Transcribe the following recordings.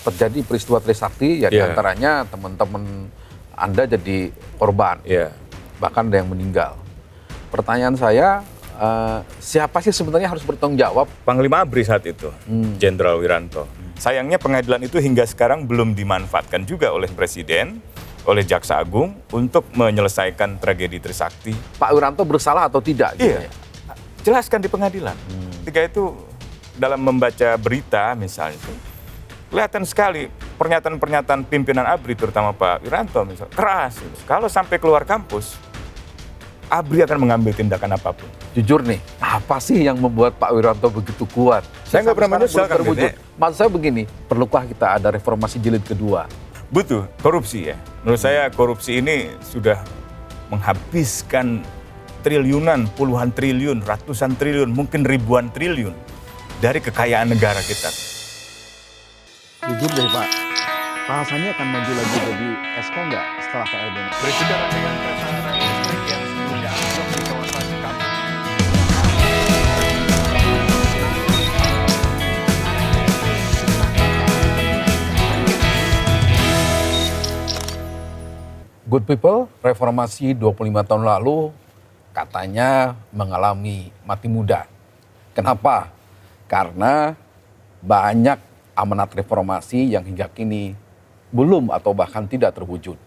Terjadi peristiwa Trisakti, ya diantaranya teman-teman Anda jadi korban, bahkan ada yang meninggal. Pertanyaan saya, siapa sih sebenarnya harus bertanggung jawab? Panglima ABRI saat itu, Jenderal Wiranto. Sayangnya pengadilan itu hingga sekarang belum dimanfaatkan juga oleh Presiden, oleh Jaksa Agung untuk menyelesaikan tragedi Trisakti. Pak Wiranto bersalah atau tidak? Gitu ya? Jelaskan di pengadilan. Ketika itu dalam membaca berita misalnya itu, kelihatan sekali pernyataan-pernyataan pimpinan ABRI, terutama Pak Wiranto misalnya, keras. Kalau sampai keluar kampus, ABRI akan mengambil tindakan apapun. Jujur nih, apa sih yang membuat Pak Wiranto begitu kuat? Saya nggak pernah menyesal, Kang Dede. Maksud saya begini, perlukah kita ada reformasi jilid kedua? Butuh korupsi ya. Menurut saya korupsi ini sudah menghabiskan triliunan, puluhan triliun, ratusan triliun, mungkin ribuan triliun dari kekayaan negara kita. Jujur deh Pak, Pak Hasannya akan maju lagi jadi Esko nggak setelah Pak Erdogan? Berbicara dengan prasarana listrik yang sebelumnya anjlok di kawasan kampung. Good people, reformasi 25 tahun lalu katanya mengalami mati muda. Kenapa? Karena banyak amanat reformasi yang hingga kini belum atau bahkan tidak terwujud.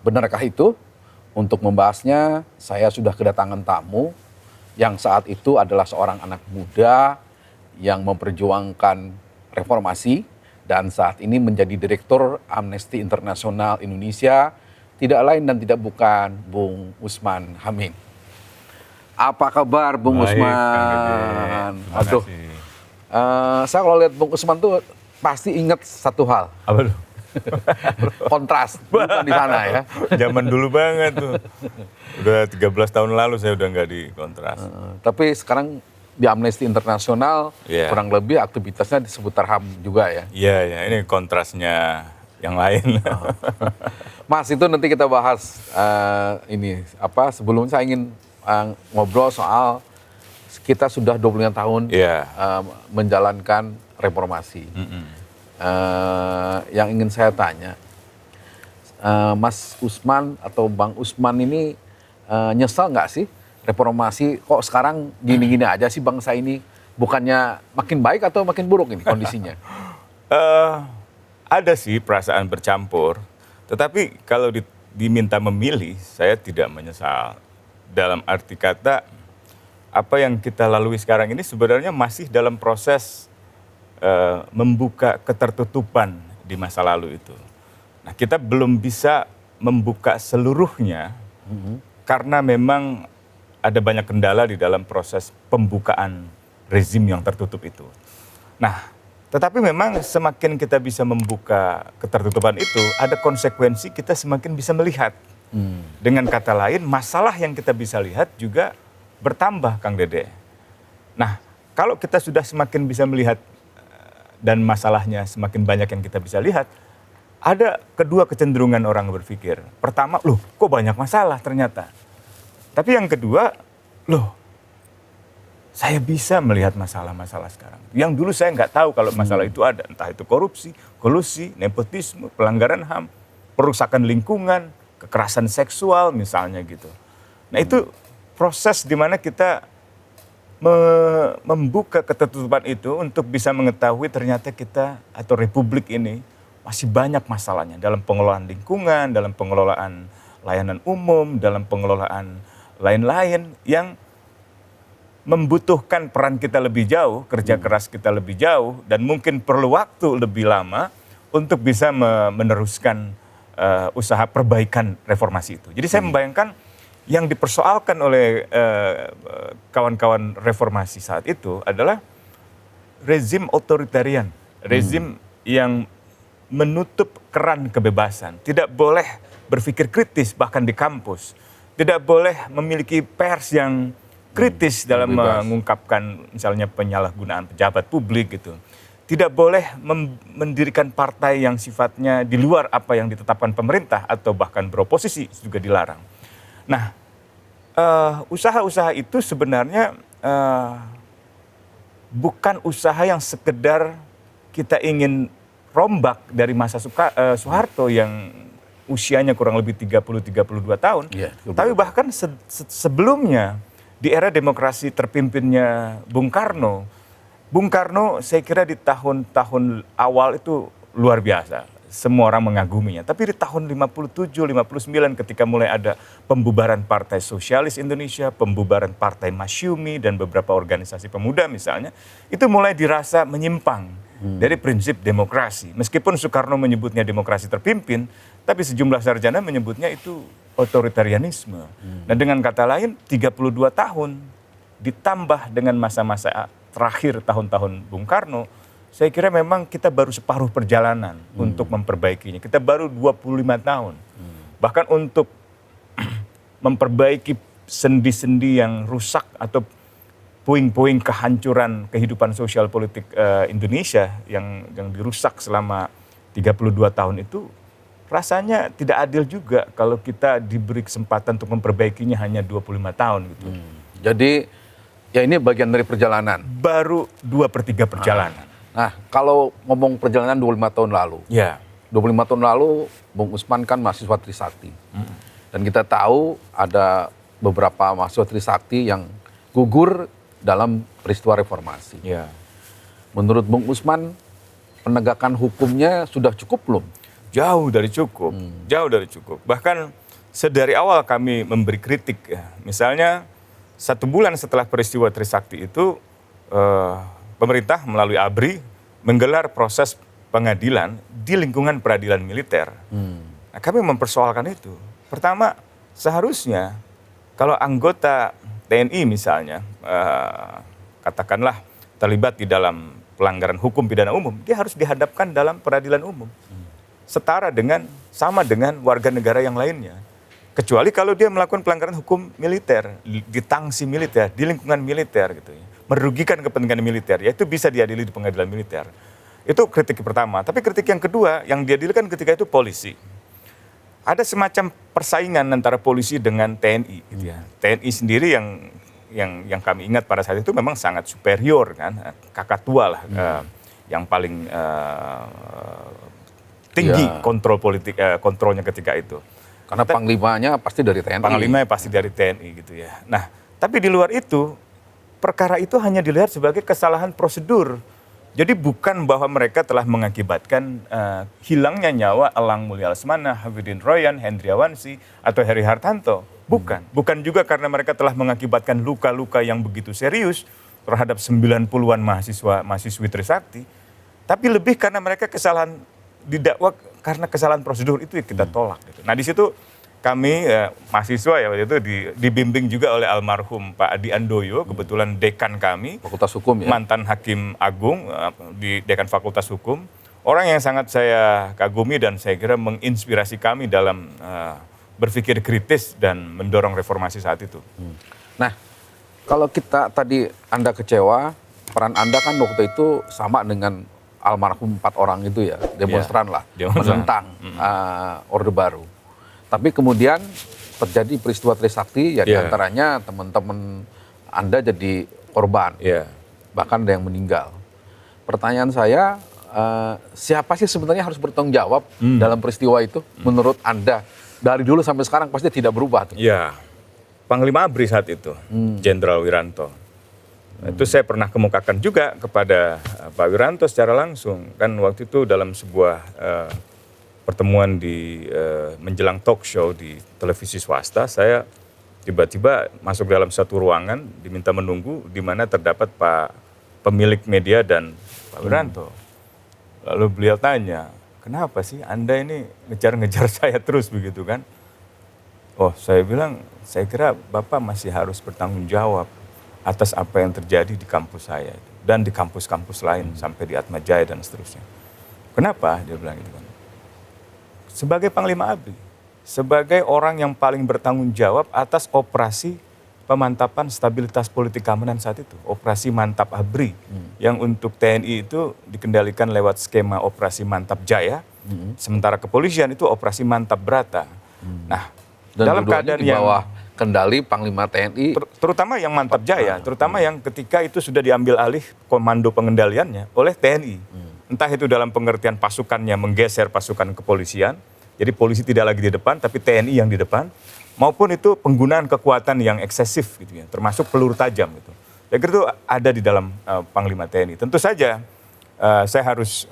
Benarkah itu? Untuk membahasnya, saya sudah kedatangan tamu yang saat itu adalah seorang anak muda yang memperjuangkan reformasi dan saat ini menjadi Direktur Amnesty International Indonesia, tidak lain dan tidak bukan Bung Usman Hamid. Apa kabar Bung Usman? Aduh, saya kalau lihat Bung Usman tuh pasti ingat satu hal. Apa tuh? Kontras, bukan di sana ya. Zaman dulu banget tuh. Udah 13 tahun lalu saya udah nggak di Kontras. Tapi sekarang di Amnesty International kurang lebih aktivitasnya di seputar HAM juga ya. Iya, ini kontrasnya yang lain. Mas, itu nanti kita bahas ini apa sebelum saya ingin ngobrol soal kita sudah 25 tahun menjalankan reformasi. Yang ingin saya tanya, Mas Usman atau Bang Usman ini nyesal nggak sih reformasi kok sekarang gini-gini aja sih bangsa ini? Bukannya makin baik atau makin buruk ini kondisinya? Ada sih perasaan bercampur, tetapi kalau diminta memilih, saya tidak menyesal. Dalam arti kata, apa yang kita lalui sekarang ini sebenarnya masih dalam proses membuka ketertutupan di masa lalu itu. Nah, kita belum bisa membuka seluruhnya karena memang ada banyak kendala di dalam proses pembukaan rezim yang tertutup itu. Nah, tetapi memang semakin kita bisa membuka ketertutupan itu, ada konsekuensi kita semakin bisa melihat. Dengan kata lain, masalah yang kita bisa lihat juga bertambah, Kang Dede. Nah, kalau kita sudah semakin bisa melihat dan masalahnya semakin banyak yang kita bisa lihat, ada kedua kecenderungan orang berpikir. Pertama, loh kok banyak masalah ternyata. Tapi yang kedua, loh saya bisa melihat masalah-masalah sekarang. Yang dulu saya nggak tahu kalau masalah itu ada. Entah itu korupsi, kolusi, nepotisme, pelanggaran HAM, perusakan lingkungan, kekerasan seksual misalnya gitu. Nah itu proses di mana kita membuka ketertutupan itu untuk bisa mengetahui ternyata kita atau republik ini masih banyak masalahnya dalam pengelolaan lingkungan, dalam pengelolaan layanan umum, dalam pengelolaan lain-lain yang membutuhkan peran kita lebih jauh, kerja keras kita lebih jauh, dan mungkin perlu waktu lebih lama untuk bisa meneruskan usaha perbaikan reformasi itu. Jadi saya membayangkan yang dipersoalkan oleh kawan-kawan reformasi saat itu adalah rezim otoritarian, rezim yang menutup keran kebebasan, tidak boleh berpikir kritis bahkan di kampus, tidak boleh memiliki pers yang kritis dalam mengungkapkan misalnya penyalahgunaan pejabat publik gitu. Tidak boleh mendirikan partai yang sifatnya di luar apa yang ditetapkan pemerintah atau bahkan beroposisi juga dilarang. Nah, usaha-usaha itu sebenarnya bukan usaha yang sekedar kita ingin rombak dari masa Soeharto yang usianya kurang lebih 30-32 tahun. Iya, Tapi bahkan sebelumnya di era demokrasi terpimpinnya Bung Karno saya kira di tahun-tahun awal itu luar biasa. Semua orang mengaguminya. Tapi di tahun 57, 59 ketika mulai ada pembubaran Partai Sosialis Indonesia, pembubaran Partai Masyumi dan beberapa organisasi pemuda misalnya, itu mulai dirasa menyimpang dari prinsip demokrasi. Meskipun Soekarno menyebutnya demokrasi terpimpin, tapi sejumlah sarjana menyebutnya itu otoritarianisme. Dan dengan kata lain 32 tahun ditambah dengan masa-masa terakhir tahun-tahun Bung Karno, saya kira memang kita baru separuh perjalanan untuk memperbaikinya. Kita baru 25 tahun. Bahkan untuk memperbaiki sendi-sendi yang rusak atau puing-puing kehancuran kehidupan sosial politik Indonesia yang dirusak selama 32 tahun itu, rasanya tidak adil juga kalau kita diberi kesempatan untuk memperbaikinya hanya 25 tahun gitu. Jadi ya ini bagian dari perjalanan. Baru 2/3 perjalanan. Nah, kalau ngomong perjalanan 25 tahun lalu. Ya. 25 tahun lalu Bung Usman kan mahasiswa Trisakti. Dan kita tahu ada beberapa mahasiswa Trisakti yang gugur dalam peristiwa reformasi. Ya. Menurut Bung Usman, penegakan hukumnya sudah cukup belum? Jauh dari cukup. Jauh dari cukup. Bahkan sedari awal kami memberi kritik. Ya. Misalnya 1 bulan setelah peristiwa Trisakti itu, pemerintah melalui ABRI menggelar proses pengadilan di lingkungan peradilan militer. Nah, kami mempersoalkan itu. Pertama, seharusnya kalau anggota TNI misalnya, katakanlah terlibat di dalam pelanggaran hukum pidana umum, dia harus dihadapkan dalam peradilan umum. Sama dengan warga negara yang lainnya. Kecuali kalau dia melakukan pelanggaran hukum militer, di tangsi militer, di lingkungan militer gitu ya. Merugikan kepentingan militer, yaitu bisa diadili di pengadilan militer. Itu kritik pertama. Tapi kritik yang kedua, yang diadilkan ketika itu polisi. Ada semacam persaingan antara polisi dengan TNI. Gitu ya. TNI sendiri yang kami ingat pada saat itu memang sangat superior kan, kakak tua lah, yang paling tinggi kontrol politik, kontrolnya ketika itu. Karena panglimanya pasti dari TNI. Panglimanya pasti dari TNI gitu ya. Nah, tapi di luar itu, perkara itu hanya dilihat sebagai kesalahan prosedur. Jadi bukan bahwa mereka telah mengakibatkan hilangnya nyawa Elang Mulya Lesmana, Hafidin Royan, Hendriawansi, atau Heri Hartanto. Bukan. Bukan juga karena mereka telah mengakibatkan luka-luka yang begitu serius terhadap 90-an mahasiswi Trisakti. Tapi lebih karena mereka kesalahan didakwa karena kesalahan prosedur itu kita tolak. Gitu. Nah di situ kami mahasiswa ya waktu itu dibimbing juga oleh almarhum Pak Adi Andoyo, kebetulan dekan kami, Fakultas Hukum ya. mantan hakim agung di dekan Fakultas Hukum, orang yang sangat saya kagumi dan saya kira menginspirasi kami dalam berpikir kritis dan mendorong reformasi saat itu. Nah, kalau kita tadi Anda kecewa, peran Anda kan waktu itu sama dengan almarhum 4 orang itu ya, demonstran lah, menentang Orde Baru. Tapi kemudian terjadi peristiwa Trisakti, ya diantaranya teman-teman Anda jadi korban, bahkan ada yang meninggal. Pertanyaan saya, siapa sih sebenarnya harus bertanggung jawab dalam peristiwa itu menurut Anda? Dari dulu sampai sekarang pasti tidak berubah tuh. Ya, Panglima ABRI saat itu, Jenderal Wiranto. Itu saya pernah kemukakan juga kepada Pak Wiranto secara langsung. Kan waktu itu dalam sebuah pertemuan di menjelang talk show di televisi swasta, saya tiba-tiba masuk dalam satu ruangan, diminta menunggu di mana terdapat Pak pemilik media dan Pak Wiranto. Lalu beliau tanya, kenapa sih Anda ini ngejar-ngejar saya terus begitu kan? Oh, saya bilang, saya kira Bapak masih harus bertanggung jawab atas apa yang terjadi di kampus saya dan di kampus-kampus lain sampai di Atma Jaya dan seterusnya. Kenapa? Dia bilang gitu kan. Sebagai Panglima ABRI, sebagai orang yang paling bertanggung jawab atas operasi pemantapan stabilitas politik keamanan saat itu, operasi Mantap ABRI, yang untuk TNI itu dikendalikan lewat skema operasi Mantap Jaya, sementara kepolisian itu operasi Mantap Brata. Nah, dan dalam keadaan di bawah kendali Panglima TNI, terutama yang Mantap Jaya, terutama yang ketika itu sudah diambil alih komando pengendaliannya oleh TNI. entah itu dalam pengertian pasukannya menggeser pasukan kepolisian, jadi polisi tidak lagi di depan, tapi TNI yang di depan, maupun itu penggunaan kekuatan yang eksesif gitu ya, termasuk peluru tajam gitu. Saya kira itu ada di dalam Panglima TNI. Tentu saja saya harus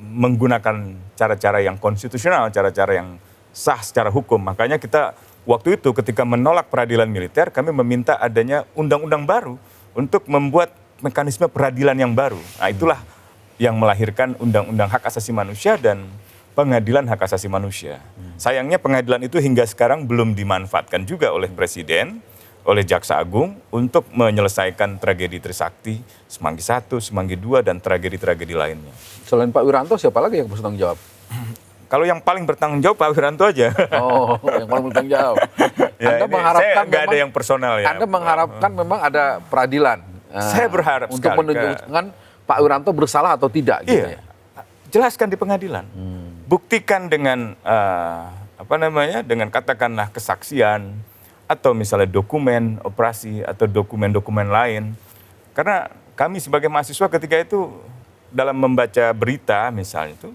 menggunakan cara-cara yang konstitusional, cara-cara yang sah secara hukum. Makanya kita waktu itu ketika menolak peradilan militer, kami meminta adanya undang-undang baru untuk membuat mekanisme peradilan yang baru. Nah, itulah yang melahirkan Undang-Undang Hak Asasi Manusia dan Pengadilan Hak Asasi Manusia. Sayangnya pengadilan itu hingga sekarang belum dimanfaatkan juga oleh Presiden, oleh Jaksa Agung untuk menyelesaikan tragedi Trisakti, Semanggi I, Semanggi II, dan tragedi-tragedi lainnya. Selain Pak Wiranto, siapa lagi yang bertanggung jawab? Kalau yang paling bertanggung jawab Pak Wiranto aja. Oh, yang paling bertanggung jawab. Ya, Anda mengharapkan nggak ada yang personal ya. Anda mengharapkan memang ada peradilan. Saya berharap untuk sekali menunjukkan Pak Wiranto bersalah atau tidak gitu iya, ya. jelaskan di pengadilan. Buktikan dengan dengan katakanlah kesaksian atau misalnya dokumen operasi atau dokumen-dokumen lain. Karena kami sebagai mahasiswa ketika itu dalam membaca berita misalnya itu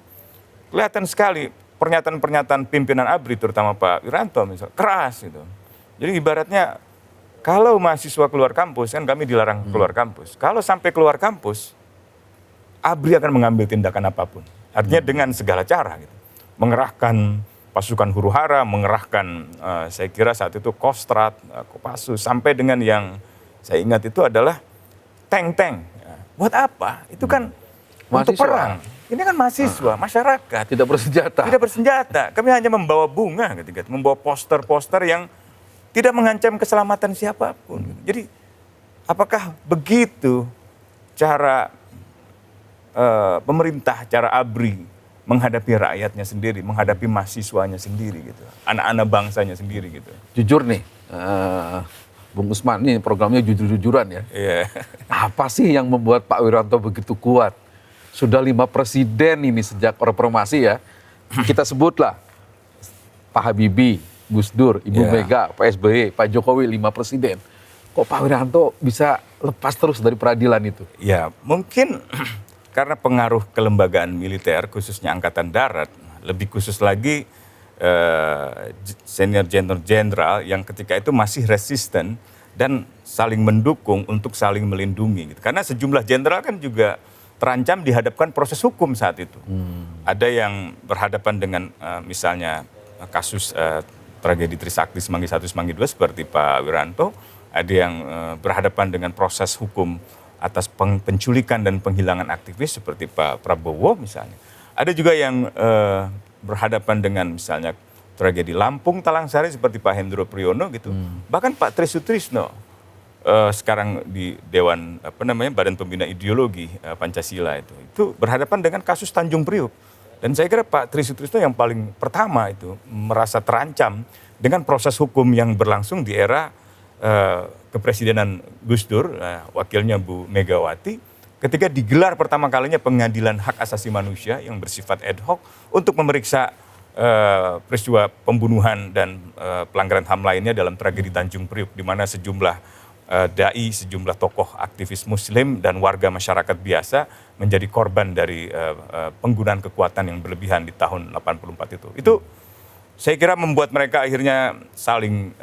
kelihatan sekali pernyataan-pernyataan pimpinan ABRI terutama Pak Wiranto misalnya keras gitu. Jadi ibaratnya kalau mahasiswa keluar kampus, kan kami dilarang keluar kampus. Kalau sampai keluar kampus, ABRI akan mengambil tindakan apapun. Artinya dengan segala cara gitu. Mengerahkan pasukan huru-hara, mengerahkan saya kira saat itu Kostrad, Kopassus, sampai dengan yang saya ingat itu adalah tank-tank. Buat apa? Itu kan untuk perang. Ini kan mahasiswa, masyarakat. Tidak bersenjata. Tidak bersenjata. Kami hanya membawa bunga ketika itu, membawa poster-poster yang tidak mengancam keselamatan siapapun. Jadi apakah begitu cara pemerintah, cara ABRI menghadapi rakyatnya sendiri, menghadapi mahasiswanya sendiri gitu, anak-anak bangsanya sendiri gitu. Jujur nih, Bung Usman, ini programnya jujur-jujuran ya. Iya. Apa sih yang membuat Pak Wiranto begitu kuat? Sudah 5 presiden ini sejak reformasi ya. Kita sebutlah Pak Habibie, Gus Dur, Ibu Mega, Pak SBY, Pak Jokowi, 5 presiden. Kok Pak Wiranto bisa lepas terus dari peradilan itu? Ya, mungkin karena pengaruh kelembagaan militer, khususnya Angkatan Darat, lebih khusus lagi senior jenderal yang ketika itu masih resisten dan saling mendukung untuk saling melindungi. Gitu. Karena sejumlah jenderal kan juga terancam dihadapkan proses hukum saat itu. Ada yang berhadapan dengan misalnya kasus tragedi Trisakti Semanggi I, Semanggi II seperti Pak Wiranto, ada yang berhadapan dengan proses hukum atas penculikan dan penghilangan aktivis seperti Pak Prabowo misalnya. Ada juga yang berhadapan dengan misalnya tragedi Lampung, Talangsari seperti Pak Hendro Priyono gitu. Bahkan Pak Tri Sutrisno sekarang di Dewan Badan Pembina Ideologi Pancasila itu berhadapan dengan kasus Tanjung Priuk. Dan saya kira Pak Tri Sutrisno yang paling pertama itu merasa terancam dengan proses hukum yang berlangsung di era kepresidenan Gus Dur, wakilnya Bu Megawati, ketika digelar pertama kalinya pengadilan hak asasi manusia yang bersifat ad hoc untuk memeriksa peristiwa pembunuhan dan pelanggaran HAM lainnya dalam tragedi Tanjung Priuk, di mana sejumlah dai, sejumlah tokoh aktivis Muslim dan warga masyarakat biasa menjadi korban dari penggunaan kekuatan yang berlebihan di tahun 84 itu. Itu saya kira membuat mereka akhirnya saling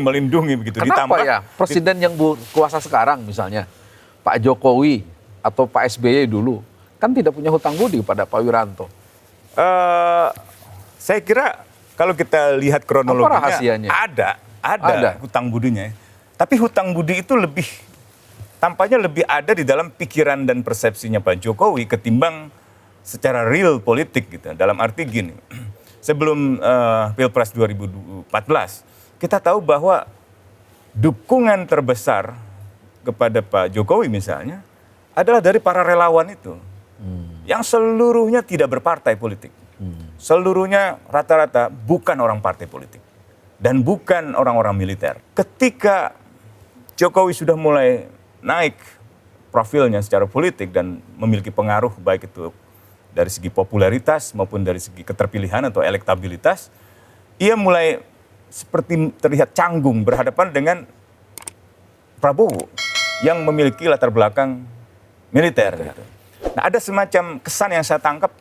melindungi begitu. Kenapa ya presiden yang berkuasa sekarang misalnya Pak Jokowi atau Pak SBY dulu kan tidak punya hutang budi kepada Pak Wiranto? Saya kira kalau kita lihat kronologinya, apa rahasianya? Ada hutang budinya. Tapi hutang budi itu tampaknya lebih ada di dalam pikiran dan persepsinya Pak Jokowi ketimbang secara real politik gitu. Dalam arti gini, sebelum Pilpres 2014, kita tahu bahwa dukungan terbesar kepada Pak Jokowi misalnya adalah dari para relawan itu. Yang seluruhnya tidak berpartai politik. Seluruhnya rata-rata bukan orang partai politik. Dan bukan orang-orang militer. Ketika Jokowi sudah mulai naik profilnya secara politik dan memiliki pengaruh baik itu dari segi popularitas maupun dari segi keterpilihan atau elektabilitas, ia mulai seperti terlihat canggung berhadapan dengan Prabowo yang memiliki latar belakang militer. Gitu. Nah, ada semacam kesan yang saya tangkap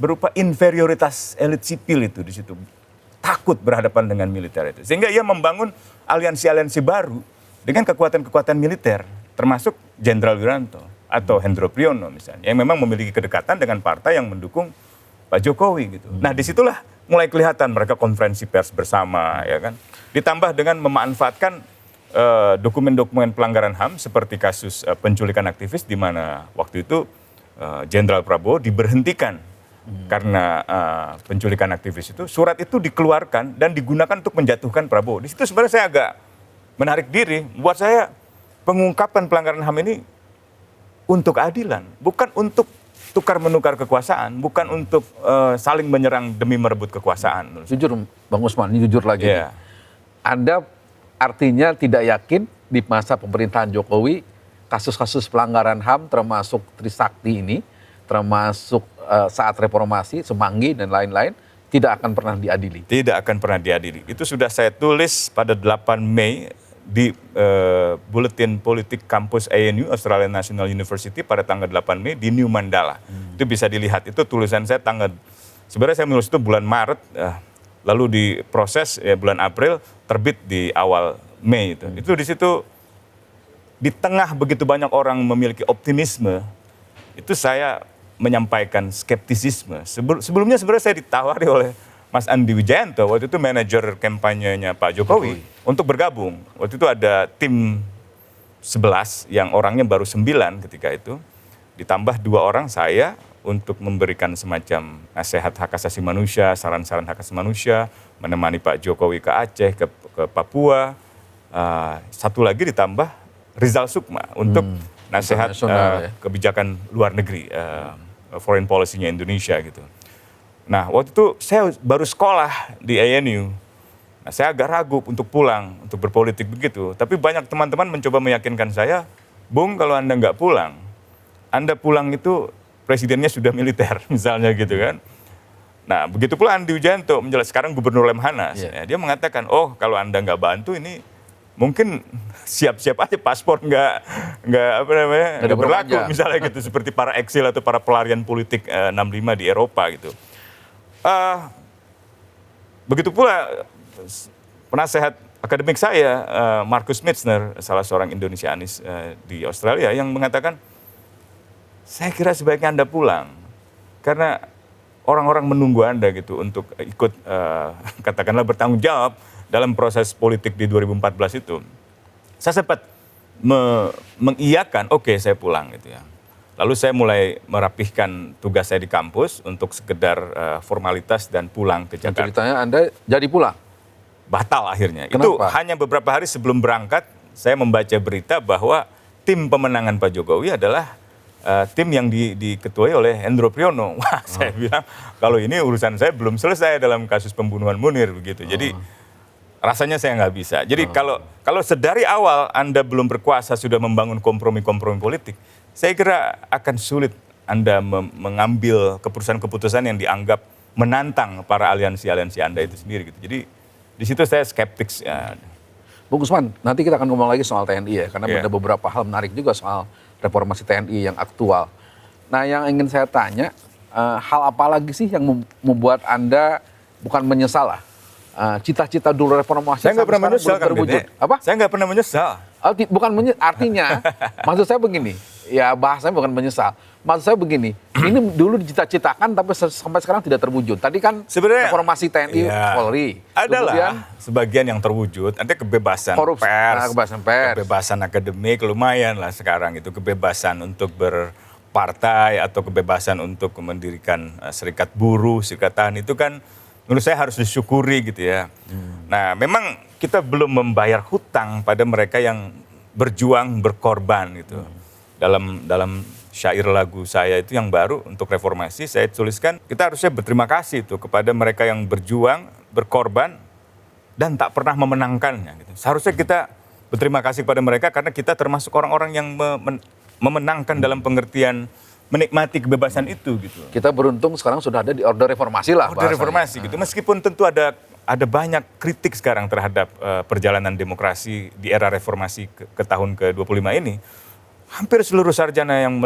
berupa inferioritas elit sipil itu di situ. Takut berhadapan dengan militer itu. Sehingga ia membangun aliansi-aliansi baru dengan kekuatan-kekuatan militer, termasuk Jenderal Wiranto atau Hendro Priyono misalnya, yang memang memiliki kedekatan dengan partai yang mendukung Pak Jokowi gitu. Nah, disitulah mulai kelihatan mereka konferensi pers bersama, ya kan. Ditambah dengan memanfaatkan dokumen-dokumen pelanggaran HAM seperti kasus penculikan aktivis di mana waktu itu Jenderal Prabowo diberhentikan karena penculikan aktivis itu. Surat itu dikeluarkan dan digunakan untuk menjatuhkan Prabowo. Di situ sebenarnya saya agak menarik diri. Buat saya pengungkapan pelanggaran HAM ini untuk keadilan, bukan untuk tukar-menukar kekuasaan, bukan untuk saling menyerang demi merebut kekuasaan. Jujur Bang Usman, ini jujur lagi. Yeah. Anda artinya tidak yakin di masa pemerintahan Jokowi kasus-kasus pelanggaran HAM termasuk Trisakti ini, termasuk saat reformasi, Semanggi dan lain-lain tidak akan pernah diadili. Tidak akan pernah diadili. Itu sudah saya tulis pada 8 Mei di Buletin Politik Kampus ANU, Australian National University pada tanggal 8 Mei di New Mandala. Itu bisa dilihat, itu tulisan saya sebenarnya saya menulis itu bulan Maret, lalu diproses bulan April, terbit di awal Mei itu. Itu di situ di tengah begitu banyak orang memiliki optimisme, itu saya menyampaikan skeptisisme. Sebelumnya sebenarnya saya ditawari oleh Mas Andi Wijayanto, waktu itu manajer kampanyenya Pak Jokowi, untuk bergabung. Waktu itu ada tim 11 yang orangnya baru 9 ketika itu, ditambah 2 orang saya untuk memberikan semacam nasihat hak asasi manusia, saran-saran hak asasi manusia, menemani Pak Jokowi ke Aceh, ke Papua. Satu lagi ditambah Rizal Sukma untuk nasihat kebijakan luar negeri, foreign policy-nya Indonesia gitu. Nah, waktu itu saya baru sekolah di ANU. Nah, saya agak ragu untuk pulang, untuk berpolitik begitu. Tapi banyak teman-teman mencoba meyakinkan saya, Bung, kalau Anda nggak pulang, Anda pulang itu presidennya sudah militer, misalnya gitu kan. Nah, begitu pula Andi Wijayanto, sekarang Gubernur Lemhanas. Yeah. Dia mengatakan, oh kalau Anda nggak bantu ini mungkin siap-siap aja paspor nggak berlaku, misalnya gitu, seperti para eksil atau para pelarian politik 65 di Eropa gitu. Begitu pula penasehat akademik saya, Markus Mitzner, salah seorang Indonesianis di Australia, yang mengatakan, saya kira sebaiknya Anda pulang, karena orang-orang menunggu Anda gitu untuk ikut, katakanlah bertanggung jawab dalam proses politik di 2014 itu. Saya sempat mengiyakan, oke, saya pulang gitu ya. Lalu saya mulai merapihkan tugas saya di kampus untuk sekedar formalitas dan pulang ke Jakarta. Ceritanya Anda jadi pulang? Batal akhirnya. Kenapa? Itu hanya beberapa hari sebelum berangkat, saya membaca berita bahwa tim pemenangan Pak Jokowi adalah tim yang diketuai oleh Hendro Priyono. Wah, saya bilang, kalau ini urusan saya belum selesai dalam kasus pembunuhan Munir begitu. Jadi rasanya saya nggak bisa. Jadi kalau sedari awal Anda belum berkuasa sudah membangun kompromi-kompromi politik, saya kira akan sulit Anda mengambil keputusan-keputusan yang dianggap menantang para aliansi-aliansi Anda itu sendiri gitu. Jadi di situ saya skeptis. Ya. Bung Usman, nanti kita akan ngomong lagi soal TNI ya, karena ada beberapa hal menarik juga soal reformasi TNI yang aktual. Nah, yang ingin saya tanya, hal apa lagi sih yang membuat Anda bukan menyesal lah? Cita-cita dulu reformasi saya nggak pernah menyesal kan, terwujud. Apa? Saya nggak pernah menyesal. Bukan artinya, maksud saya begini, ya bahasanya bukan menyesal. Maksud saya begini, ini dulu dicita-citakan tapi sampai sekarang tidak terwujud. Tadi kan sebenarnya reformasi TNI Polri. Adalah kemudian, sebagian yang terwujud, nanti kebebasan pers, kebebasan akademik, lumayan lah sekarang itu. Kebebasan untuk berpartai atau kebebasan untuk mendirikan serikat buruh, serikat tani, itu kan menurut saya harus disyukuri gitu ya. Nah, memang kita belum membayar hutang pada mereka yang berjuang, berkorban gitu. Dalam syair lagu saya itu yang baru untuk reformasi, saya tuliskan, kita harusnya berterima kasih tuh kepada mereka yang berjuang, berkorban, dan tak pernah memenangkannya. Gitu. Seharusnya kita berterima kasih kepada mereka karena kita termasuk orang-orang yang memenangkan dalam pengertian menikmati kebebasan itu gitu. Kita beruntung sekarang sudah ada di Orde Reformasi lah. Orde Reformasi gitu. Meskipun tentu ada banyak kritik sekarang terhadap perjalanan demokrasi di era reformasi ke tahun ke-25 ini. hampir seluruh sarjana yang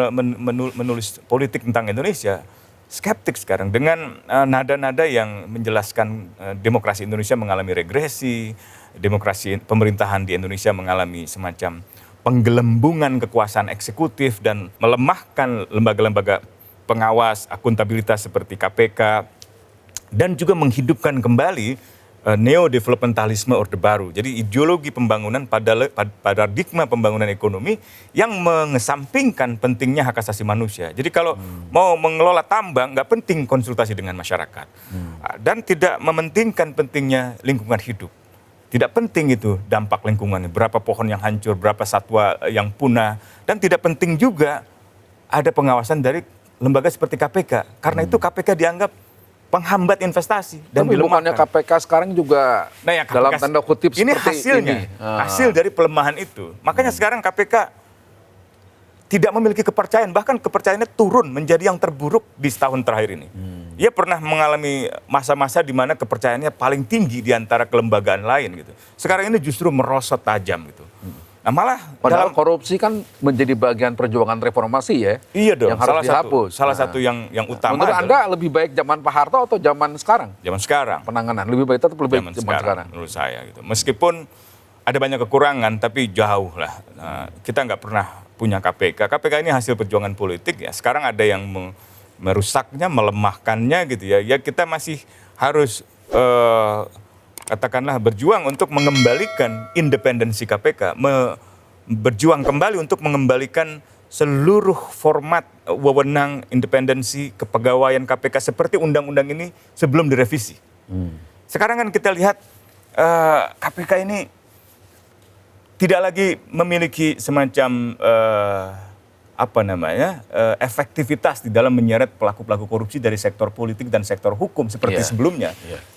menulis politik tentang Indonesia skeptik sekarang dengan nada-nada yang menjelaskan demokrasi Indonesia mengalami regresi, demokrasi pemerintahan di Indonesia mengalami semacam penggelembungan kekuasaan eksekutif dan melemahkan lembaga-lembaga pengawas akuntabilitas seperti KPK dan juga menghidupkan kembali neo-developmentalisme Orde Baru. Jadi ideologi pembangunan paradigma pembangunan ekonomi yang mengesampingkan pentingnya hak asasi manusia. Jadi kalau mau mengelola tambang nggak penting konsultasi dengan masyarakat. Dan tidak mementingkan pentingnya lingkungan hidup. Tidak penting itu dampak lingkungannya, berapa pohon yang hancur, berapa satwa yang punah. Dan tidak penting juga ada pengawasan dari lembaga seperti KPK. Karena itu KPK dianggap penghambat investasi dan tapi bukannya KPK sekarang juga ya, dalam tanda kutip ini seperti hasilnya, ini. Hasil dari pelemahan itu. Makanya sekarang KPK tidak memiliki kepercayaan, bahkan kepercayaannya turun menjadi yang terburuk di setahun terakhir ini. Ia pernah mengalami masa-masa di mana kepercayaannya paling tinggi di antara kelembagaan lain gitu. Sekarang ini justru merosot tajam gitu. Nah, malah padahal korupsi kan menjadi bagian perjuangan reformasi ya. Iya dong, yang harus dihapus. Salah satu yang utama. Menurut Anda lebih baik zaman Pak Harto atau zaman sekarang? Zaman sekarang. Penanganan lebih baik tetap lebih baik zaman sekarang. Menurut saya gitu. Meskipun ada banyak kekurangan tapi jauh lah. Kita nggak pernah punya KPK. KPK ini hasil perjuangan politik ya. Sekarang ada yang merusaknya, melemahkannya gitu ya. Ya kita masih harus katakanlah berjuang untuk mengembalikan independensi KPK, berjuang kembali untuk mengembalikan seluruh format wewenang independensi kepegawaian KPK seperti undang-undang ini sebelum direvisi. Sekarang kan kita lihat KPK ini tidak lagi memiliki semacam efektivitas di dalam menyeret pelaku-pelaku korupsi dari sektor politik dan sektor hukum seperti sebelumnya.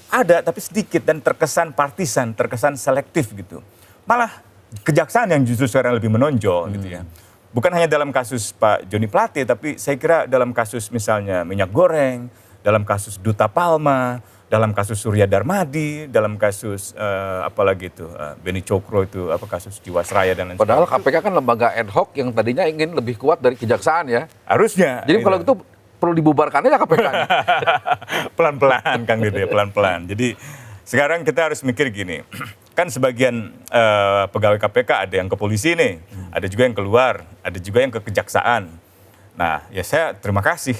Ada tapi sedikit dan terkesan partisan, terkesan selektif gitu. Malah kejaksaan yang justru sekarang lebih menonjol gitu ya. Bukan hanya dalam kasus Pak Joni Plate, tapi saya kira dalam kasus misalnya minyak goreng, dalam kasus Duta Palma, dalam kasus Surya Darmadi, dalam kasus apalagi itu Beni Cokro itu kasus Jiwasraya dan lain sebagainya. Padahal KPK kan lembaga ad hoc yang tadinya ingin lebih kuat dari kejaksaan ya. Harusnya. Jadi kalau gitu perlu dibubarkan aja KPK. Pelan-pelan Kang Dede, pelan-pelan. Jadi sekarang kita harus mikir gini, kan sebagian pegawai KPK ada yang ke polisi nih, ada juga yang keluar, ada juga yang ke kejaksaan. Nah, ya saya terima kasih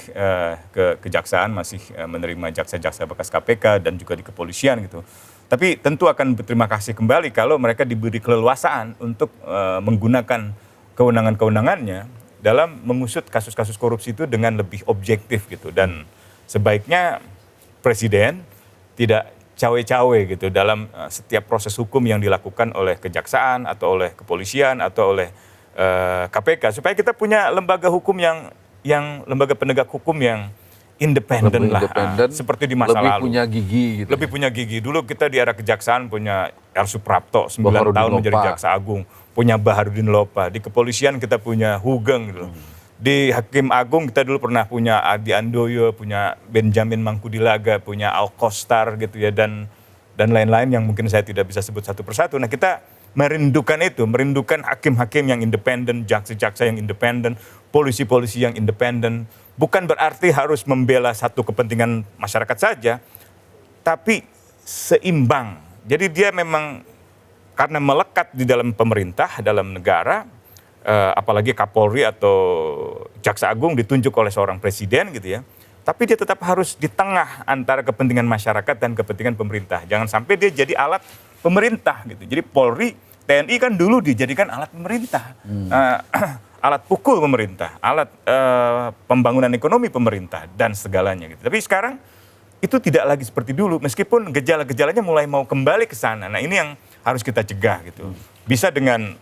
ke kejaksaan masih menerima jaksa-jaksa bekas KPK dan juga di kepolisian gitu. Tapi tentu akan berterima kasih kembali kalau mereka diberi keleluasaan untuk menggunakan kewenangan-kewenangannya dalam mengusut kasus-kasus korupsi itu dengan lebih objektif gitu. Dan sebaiknya Presiden tidak cawe-cawe gitu dalam setiap proses hukum yang dilakukan oleh kejaksaan atau oleh kepolisian atau oleh KPK, supaya kita punya lembaga hukum yang lembaga penegak hukum yang independen lah, seperti di masa lalu. Lebih punya gigi gitu. Lebih punya gigi. Dulu kita di era kejaksaan punya R. Suprapto 9 tahun menjadi jaksa agung, punya Baharudin Lopa. Di kepolisian kita punya Hugeng gitu. Di Hakim Agung kita dulu pernah punya Adi Andoyo, punya Benjamin Mangkudilaga, punya Alkostar gitu ya, dan lain-lain yang mungkin saya tidak bisa sebut satu persatu. Nah, kita merindukan itu, merindukan hakim-hakim yang independen, jaksa-jaksa yang independen, polisi-polisi yang independen. Bukan berarti harus membela satu kepentingan masyarakat saja, tapi seimbang. Jadi dia memang karena melekat di dalam pemerintah, dalam negara, apalagi Kapolri atau Jaksa Agung ditunjuk oleh seorang presiden gitu ya. Tapi dia tetap harus di tengah antara kepentingan masyarakat dan kepentingan pemerintah. Jangan sampai dia jadi alat pemerintah gitu. Jadi Polri, TNI kan dulu dijadikan alat pemerintah. Alat pukul pemerintah, alat pembangunan ekonomi pemerintah dan segalanya gitu. Tapi sekarang itu tidak lagi seperti dulu, meskipun gejala-gejalanya mulai mau kembali ke sana. Nah, ini yang harus kita cegah gitu. Bisa dengan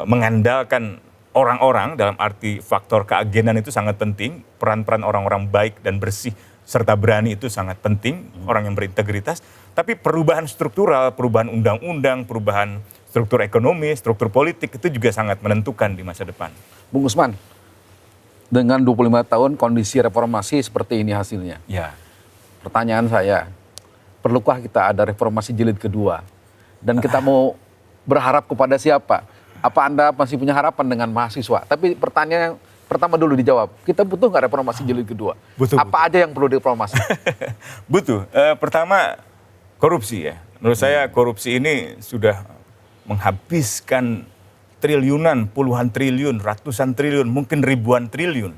mengandalkan orang-orang, dalam arti faktor keagenan itu sangat penting, peran-peran orang-orang baik dan bersih serta berani itu sangat penting, orang yang berintegritas. Tapi perubahan struktural, perubahan undang-undang, perubahan struktur ekonomi, struktur politik itu juga sangat menentukan di masa depan. Bung Usman, dengan 25 tahun kondisi reformasi seperti ini hasilnya. Ya. Pertanyaan saya, perlukah kita ada reformasi jilid kedua? Dan kita mau berharap kepada siapa? Apa Anda masih punya harapan dengan mahasiswa? Tapi pertanyaan yang pertama dulu dijawab. Kita butuh nggak reformasi jilid kedua? Butuh, Apa aja yang perlu direformasi? Butuh. Pertama, korupsi ya. Menurut saya korupsi ini sudah menghabiskan triliunan, puluhan triliun, ratusan triliun, mungkin ribuan triliun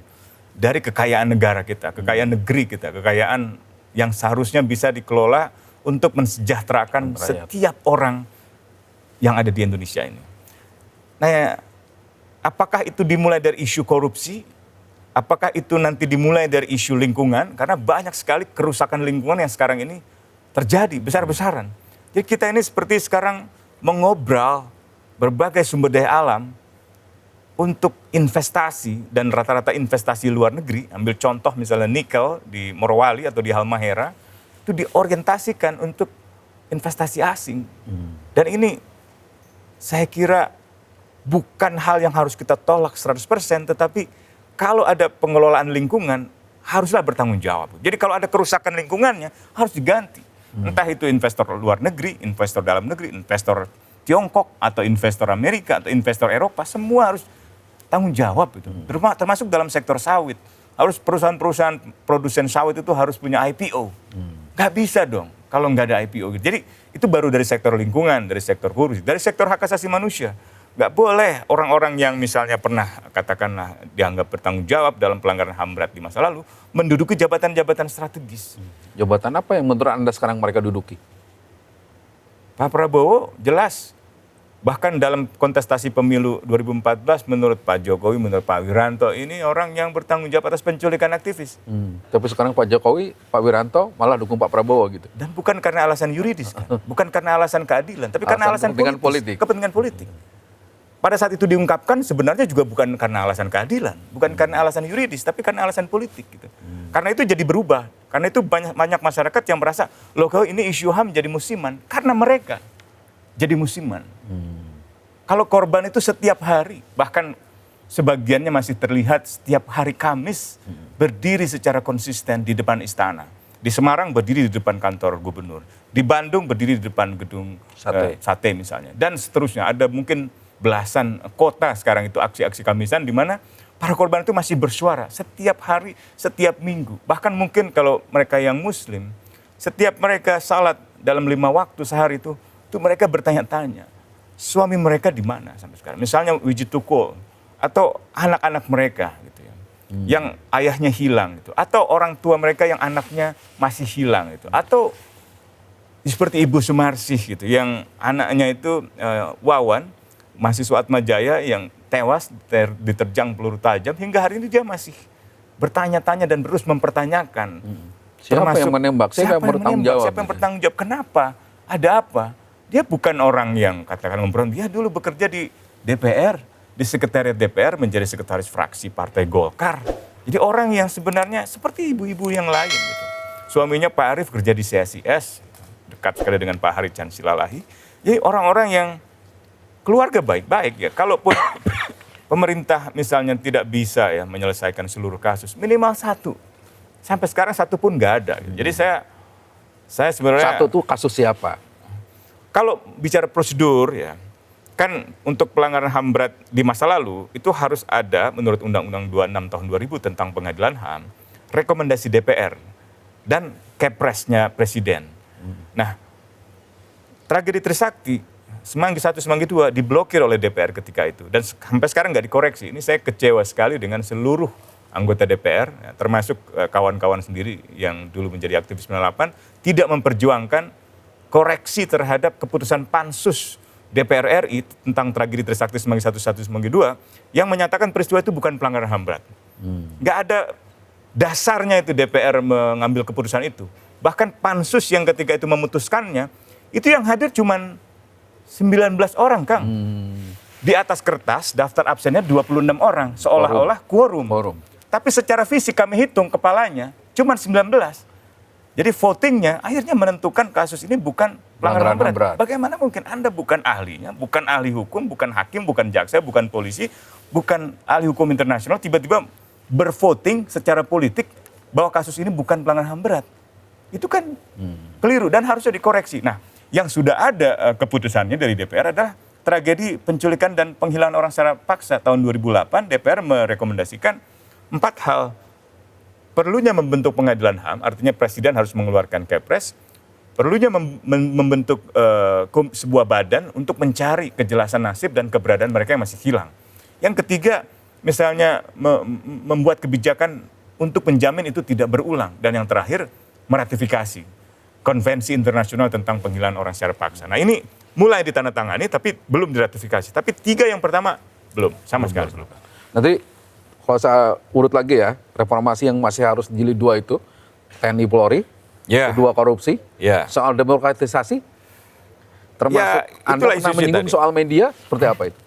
dari kekayaan negara kita, kekayaan negeri kita, kekayaan yang seharusnya bisa dikelola untuk mensejahterakan setiap orang yang ada di Indonesia ini. Nah, apakah itu dimulai dari isu korupsi? Apakah itu nanti dimulai dari isu lingkungan? Karena banyak sekali kerusakan lingkungan yang sekarang ini terjadi besar-besaran. Jadi kita ini seperti sekarang mengobral berbagai sumber daya alam untuk investasi, dan rata-rata investasi luar negeri, ambil contoh misalnya nikel di Morowali atau di Halmahera, itu diorientasikan untuk investasi asing. Dan ini saya kira bukan hal yang harus kita tolak 100%, tetapi kalau ada pengelolaan lingkungan, haruslah bertanggung jawab. Jadi kalau ada kerusakan lingkungannya, harus diganti. Entah itu investor luar negeri, investor dalam negeri, investor Tiongkok, atau investor Amerika, atau investor Eropa, semua harus tanggung jawab itu. Termasuk dalam sektor sawit. Harus perusahaan-perusahaan produsen sawit itu harus punya IPO. Nggak bisa dong kalau nggak ada IPO. Jadi itu baru dari sektor lingkungan, dari sektor korupsi, dari sektor hak asasi manusia. Nggak boleh orang-orang yang misalnya pernah katakanlah dianggap bertanggung jawab dalam pelanggaran HAM berat di masa lalu menduduki jabatan-jabatan strategis. Jabatan apa yang menurut Anda sekarang mereka duduki? Pak Prabowo jelas. Bahkan dalam kontestasi pemilu 2014 menurut Pak Jokowi, menurut Pak Wiranto, ini orang yang bertanggung jawab atas penculikan aktivis. Tapi sekarang Pak Jokowi, Pak Wiranto malah dukung Pak Prabowo gitu. Dan bukan karena alasan yuridis, kan? Bukan karena alasan keadilan, tapi karena alasan politik. Kepentingan politik. Pada saat itu diungkapkan sebenarnya juga bukan karena alasan keadilan, bukan karena alasan yuridis, tapi karena alasan politik. Gitu. Karena itu jadi berubah. Karena itu banyak masyarakat yang merasa, loh kok ini isu HAM jadi musiman. Karena mereka jadi musiman. Kalau korban itu setiap hari, bahkan sebagiannya masih terlihat setiap hari Kamis berdiri secara konsisten di depan istana. Di Semarang berdiri di depan kantor gubernur. Di Bandung berdiri di depan gedung sate misalnya. Dan seterusnya, ada mungkin belasan kota sekarang itu aksi-aksi Kamisan di mana para korban itu masih bersuara setiap hari, setiap minggu. Bahkan mungkin kalau mereka yang Muslim, setiap mereka salat dalam 5 waktu sehari itu mereka bertanya-tanya, suami mereka di mana sampai sekarang. Misalnya Wijituko atau anak-anak mereka gitu ya, yang ayahnya hilang gitu, atau orang tua mereka yang anaknya masih hilang gitu, atau seperti Ibu Sumarsih gitu, yang anaknya itu Wawan, mahasiswa Atmajaya yang tewas diterjang peluru tajam, hingga hari ini dia masih bertanya-tanya dan terus mempertanyakan. Siapa yang menembak? Siapa yang bertanggung jawab? Siapa yang bertanggung jawab? Kenapa? Ada apa? Dia bukan orang yang katakan memberontak. Dia dulu bekerja di DPR, di sekretariat DPR, menjadi sekretaris fraksi Partai Golkar. Jadi orang yang sebenarnya seperti ibu-ibu yang lain gitu. Suaminya Pak Arief kerja di CSIS, dekat sekali dengan Pak Haritjan Silalahi. Jadi orang-orang yang keluarga baik-baik ya. Kalaupun pemerintah misalnya tidak bisa ya menyelesaikan seluruh kasus, minimal satu. Sampai sekarang satu pun nggak ada. Jadi saya sebenarnya... Satu tuh kasus siapa? Kalau bicara prosedur ya, kan untuk pelanggaran HAM berat di masa lalu itu harus ada menurut Undang-Undang 26 tahun 2000 tentang pengadilan HAM, rekomendasi DPR dan Kepresnya Presiden. Nah, tragedi Trisakti, Semanggi 1, Semanggi 2 diblokir oleh DPR ketika itu dan sampai sekarang nggak dikoreksi. Ini saya kecewa sekali dengan seluruh anggota DPR, ya, termasuk kawan-kawan sendiri yang dulu menjadi aktivis 98, tidak memperjuangkan koreksi terhadap keputusan Pansus DPR RI tentang tragedi Trisakti Semanggi 1, Semanggi 2 yang menyatakan peristiwa itu bukan pelanggaran HAM berat. Nggak ada dasarnya itu DPR mengambil keputusan itu. Bahkan Pansus yang ketika itu memutuskannya, itu yang hadir cuma 19 orang, Kang. Di atas kertas daftar absennya 26 orang, seolah-olah quorum. Tapi secara fisik kami hitung kepalanya cuma 19. Jadi votingnya akhirnya menentukan kasus ini bukan pelanggaran berat. Bagaimana mungkin Anda bukan ahlinya, bukan ahli hukum, bukan hakim, bukan jaksa, bukan polisi, bukan ahli hukum internasional, tiba-tiba bervoting secara politik bahwa kasus ini bukan pelanggaran HAM berat. Itu kan keliru dan harusnya dikoreksi. Nah, yang sudah ada keputusannya dari DPR adalah tragedi penculikan dan penghilangan orang secara paksa tahun 2008, DPR merekomendasikan 4 hal. Perlunya membentuk pengadilan HAM, artinya presiden harus mengeluarkan Kepres. Perlunya membentuk sebuah badan untuk mencari kejelasan nasib dan keberadaan mereka yang masih hilang. Yang ketiga, misalnya membuat kebijakan untuk menjamin itu tidak berulang. Dan yang terakhir, meratifikasi Konvensi Internasional tentang Penghilangan Orang Secara Paksa. Nah ini mulai ditandatangani tapi belum diratifikasi. Tapi 3 yang pertama belum, sama sekali belum. Nanti kalau saya urut lagi ya, reformasi yang masih harus jilid 2 itu, TNI Polri, kedua korupsi, soal demokratisasi, termasuk Anda pernah menyinggung soal media, seperti apa itu?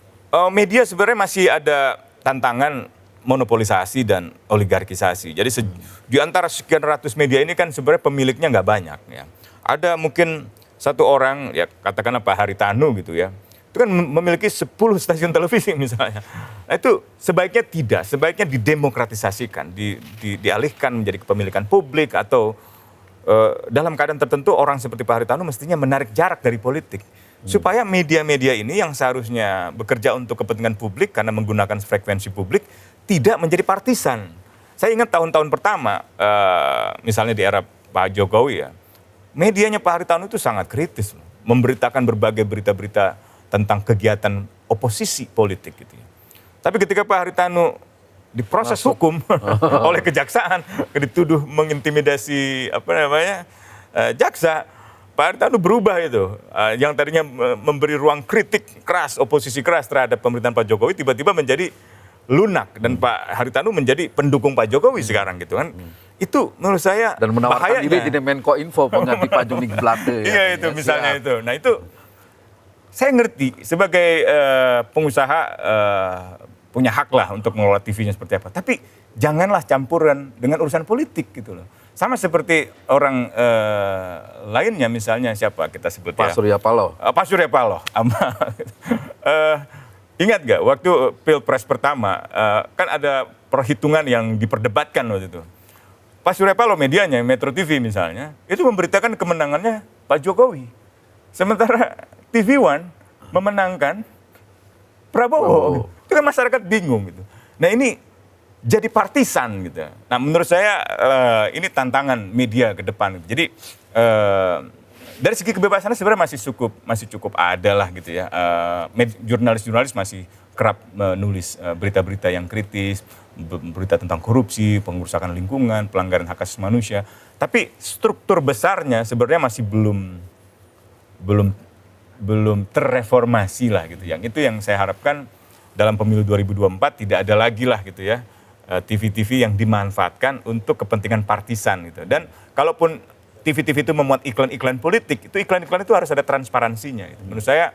Media sebenarnya masih ada tantangan monopolisasi dan oligarkisasi. Jadi di antara sekian ratus media ini kan sebenarnya pemiliknya nggak banyak. Ya. Ada mungkin satu orang, ya katakanlah Pak Haritanu gitu ya, itu kan memiliki 10 stasiun televisi misalnya. Nah itu sebaiknya tidak, sebaiknya didemokratisasikan, dialihkan menjadi kepemilikan publik atau dalam keadaan tertentu orang seperti Pak Haritanu mestinya menarik jarak dari politik. Supaya media-media ini yang seharusnya bekerja untuk kepentingan publik karena menggunakan frekuensi publik tidak menjadi partisan. Saya ingat tahun-tahun pertama, misalnya di era Pak Jokowi ya, medianya Pak Haritanu itu sangat kritis, memberitakan berbagai berita-berita tentang kegiatan oposisi politik gitu ya. Tapi ketika Pak Haritanu diproses hukum oleh kejaksaan, dituduh mengintimidasi jaksa, Pak Haritanu berubah itu. Yang tadinya memberi ruang kritik keras, oposisi keras terhadap pemerintahan Pak Jokowi, tiba-tiba menjadi lunak. Dan Pak Haritanu menjadi pendukung Pak Jokowi sekarang gitu kan. Itu menurut saya dan menawarkan diri jadi Menko Info pengganti Pak Joni Plate. Iya itu misalnya itu. Nah itu saya ngerti sebagai pengusaha punya hak lah untuk mengelola TV-nya seperti apa. Tapi janganlah campuran dengan urusan politik gitu loh. Sama seperti orang lainnya misalnya siapa kita sebut Pak Surya Paloh. Pak Surya Paloh. Ingat gak waktu Pilpres pertama kan ada perhitungan yang diperdebatkan waktu itu. Pak Surya Paloh medianya, Metro TV misalnya, itu memberitakan kemenangannya Pak Jokowi. Sementara TV One memenangkan Prabowo. Itu kan masyarakat bingung gitu. Nah ini jadi partisan gitu. Nah menurut saya ini tantangan media ke depan. Jadi dari segi kebebasannya sebenarnya masih cukup ada lah gitu ya. Jurnalis-jurnalis masih kerap menulis berita-berita yang kritis, berita tentang korupsi, pengerusakan lingkungan, pelanggaran hak asasi manusia. Tapi struktur besarnya sebenarnya masih belum terreformasi lah gitu. Yang itu yang saya harapkan dalam pemilu 2024 tidak ada lagi lah gitu ya. TV-TV yang dimanfaatkan untuk kepentingan partisan gitu. Dan kalaupun TV-TV itu memuat iklan-iklan politik, itu iklan-iklan itu harus ada transparansinya. Gitu. Menurut saya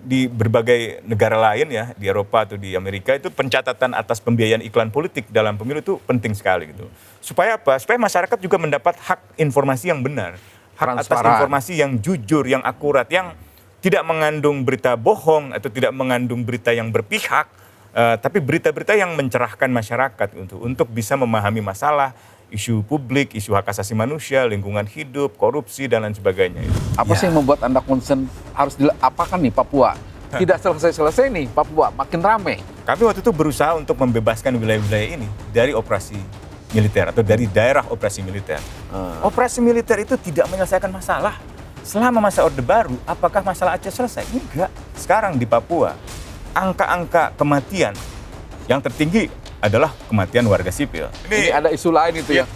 di berbagai negara lain ya, di Eropa atau di Amerika itu pencatatan atas pembiayaan iklan politik dalam pemilu itu penting sekali gitu. Supaya apa? Supaya masyarakat juga mendapat hak informasi yang benar, hak atas informasi yang jujur, yang akurat, yang tidak mengandung berita bohong atau tidak mengandung berita yang berpihak. Tapi berita-berita yang mencerahkan masyarakat untuk bisa memahami masalah, isu publik, isu hak asasi manusia, lingkungan hidup, korupsi, dan lain sebagainya. Apa sih yang membuat Anda concern harus apakan nih Papua? Tidak selesai-selesai nih Papua, makin rame. Kami waktu itu berusaha untuk membebaskan wilayah-wilayah ini dari operasi militer atau dari daerah operasi militer. Operasi militer itu tidak menyelesaikan masalah. Selama masa Orde Baru, apakah masalah Aceh selesai? Enggak. Sekarang di Papua, angka-angka kematian yang tertinggi adalah kematian warga sipil. Ini ada isu lain itu ya,